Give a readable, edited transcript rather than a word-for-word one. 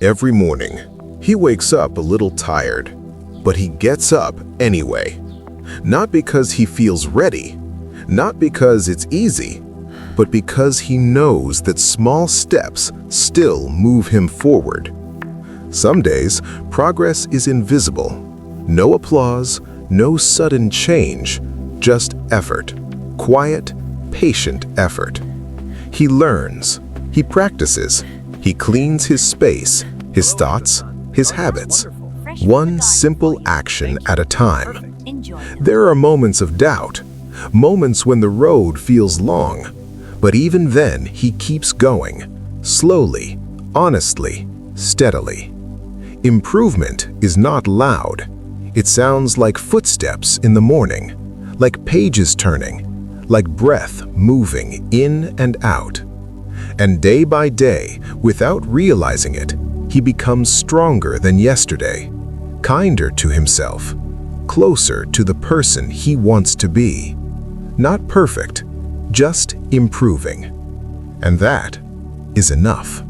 Every morning, he wakes up a little tired, but he gets up anyway. Not because he feels ready, not because it's easy, but because he knows that small steps still move him forward. Some days, progress is invisible. No applause, no sudden change, just effort. Quiet, patient effort. He learns, he practices, he cleans his space, his thoughts, his habits. One simple action at a time. There are moments of doubt, moments when the road feels long, but even then he keeps going, slowly, honestly, steadily. Improvement is not loud. It sounds like footsteps in the morning, like pages turning, like breath moving in and out. And day by day, without realizing it, he becomes stronger than yesterday, kinder to himself, closer to the person he wants to be. Not perfect, just improving. And that is enough.